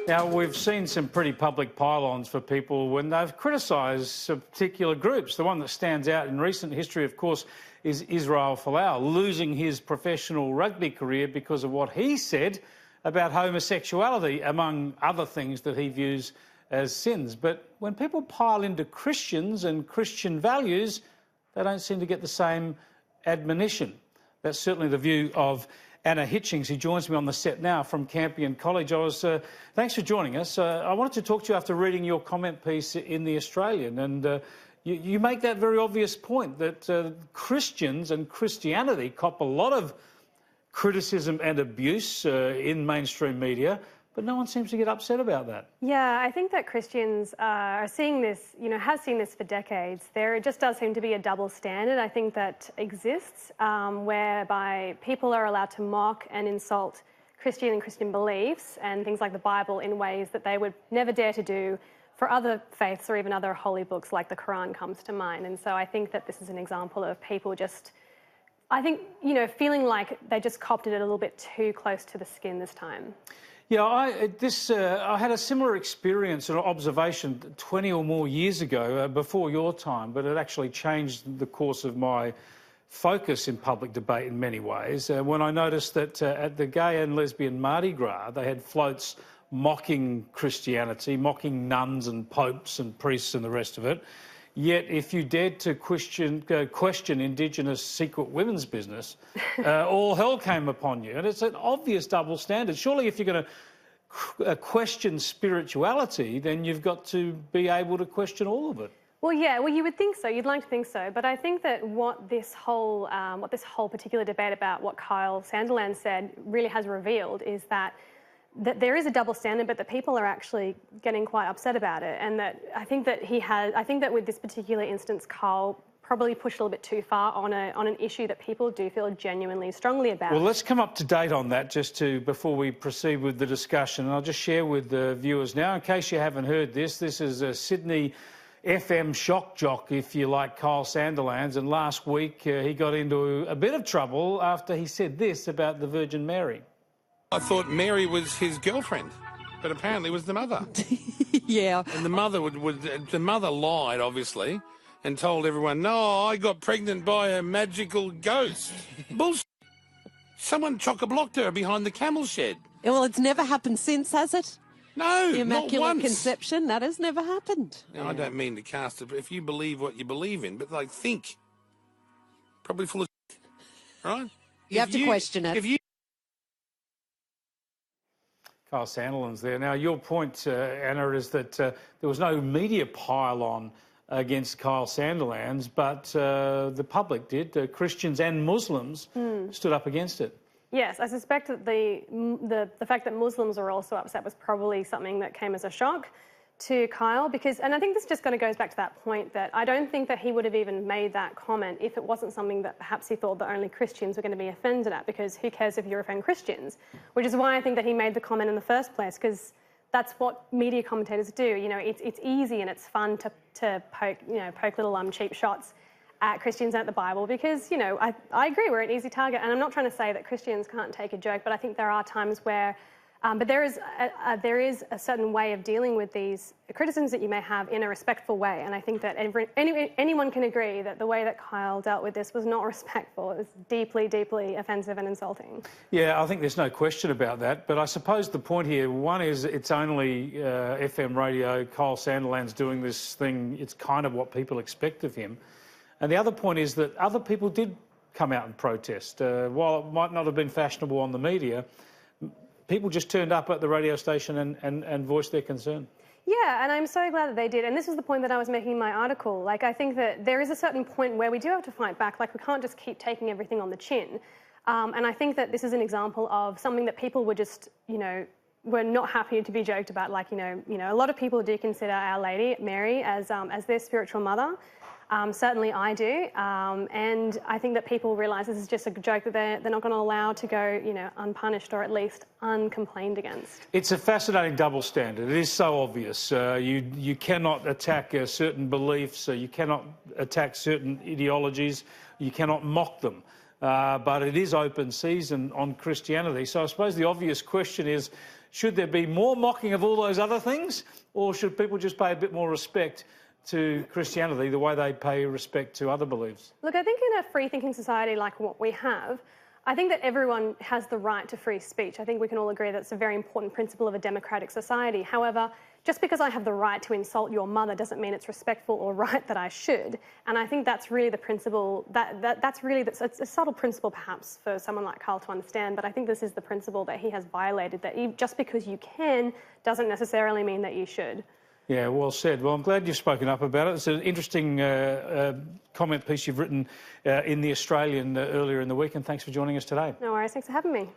Now, we've seen some pretty public pile-ons for people when they've criticised particular groups. The one that stands out in recent history, of course, is Israel Folau, losing his professional rugby career because of what he said about homosexuality, among other things that he views as sins. But when people pile into Christians and Christian values, they don't seem to get the same admonition. That's certainly the view of Anna Hitchings, who joins me on the set now from Campion College. Thanks for joining us. I wanted to talk to you after reading your comment piece in The Australian, and you make that very obvious point that Christians and Christianity cop a lot of criticism and abuse in mainstream media, but no one seems to get upset about that. Yeah, I think that Christians are seeing this, have seen this for decades. There just does seem to be a double standard, I think, that exists, whereby people are allowed to mock and insult Christian and Christian beliefs and things like the Bible in ways that they would never dare to do for other faiths or even other holy books like the Quran comes to mind. And so I think that this is an example of people just, feeling like they just copped it a little bit too close to the skin this time. Yeah, I had a similar experience or observation 20 or more years ago, before your time, but it actually changed the course of my focus in public debate in many ways. When I noticed that at the gay and lesbian Mardi Gras, they had floats mocking Christianity, mocking nuns and popes and priests and the rest of it. Yet if you dared to question Indigenous secret women's business, all hell came upon you. And it's an obvious double standard. Surely if you're going to question spirituality, then you've got to be able to question all of it. Well, yeah, you would think so. You'd like to think so. But I think that what this whole particular debate about what Kyle Sandilands said really has revealed is that there is a double standard, but that people are actually getting quite upset about it. And that I think that with this particular instance, Kyle probably pushed a little bit too far on an issue that people do feel genuinely strongly about. Well, let's come up to date on that before we proceed with the discussion. And I'll just share with the viewers now, in case you haven't heard this is a Sydney FM shock jock, if you like, Kyle Sandilands. And last week he got into a bit of trouble after he said this about the Virgin Mary. I thought Mary was his girlfriend, but apparently it was the mother. Yeah. And the mother lied, obviously, and told everyone, no, I got pregnant by a magical ghost. Bullshit. Someone chock-a-blocked her behind the camel shed. Well, it's never happened since, has it? No, the Immaculate not once. Conception, that has never happened. Now, I don't mean to cast it, if you believe what you believe in, but, think. Probably full of shit, right? You have to question it. Kyle Sandilands there. Now, your point, Anna, is that there was no media pile-on against Kyle Sandilands, but the public did. Christians and Muslims stood up against it. Yes, I suspect that the fact that Muslims are also upset was probably something that came as a shock to Kyle, and I think this just kind of goes back to that point that I don't think that he would have even made that comment if it wasn't something that perhaps he thought that only Christians were going to be offended at, because who cares if you offend Christians? Which is why I think that he made the comment in the first place, because that's what media commentators do. It's easy and it's fun to poke little cheap shots at Christians and at the Bible, because, I agree, we're an easy target. And I'm not trying to say that Christians can't take a joke, but I think there are times where but there is a certain way of dealing with these criticisms that you may have in a respectful way. And I think that anyone can agree that the way that Kyle dealt with this was not respectful. It was deeply, deeply offensive and insulting. Yeah, I think there's no question about that. But I suppose the point here, one is it's only FM radio, Kyle Sandilands doing this thing. It's kind of what people expect of him. And the other point is that other people did come out and protest. While it might not have been fashionable on the media, people just turned up at the radio station and voiced their concern. Yeah, and I'm so glad that they did. And this is the point that I was making in my article. I think that there is a certain point where we do have to fight back. We can't just keep taking everything on the chin. And I think that this is an example of something that people were just, were not happy to be joked about. A lot of people do consider Our Lady, Mary, as their spiritual mother. Certainly I do, and I think that people realise this is just a joke that they're not going to allow to go, unpunished or at least uncomplained against. It's a fascinating double standard. It is so obvious. You cannot attack certain beliefs, you cannot attack certain ideologies, you cannot mock them. But it is open season on Christianity. So I suppose the obvious question is, Should there be more mocking of all those other things, or should people just pay a bit more respect to Christianity the way they pay respect to other beliefs? Look, I think in a free-thinking society like what we have, I think that everyone has the right to free speech. I think we can all agree that's a very important principle of a democratic society. However, just because I have the right to insult your mother doesn't mean it's respectful or right that I should. And I think that's really the principle, it's a subtle principle perhaps for someone like Kyle to understand, but I think this is the principle that he has violated, that just because you can doesn't necessarily mean that you should. Yeah, well said. Well, I'm glad you've spoken up about it. It's an interesting comment piece you've written in The Australian earlier in the week, and thanks for joining us today. No worries, thanks for having me.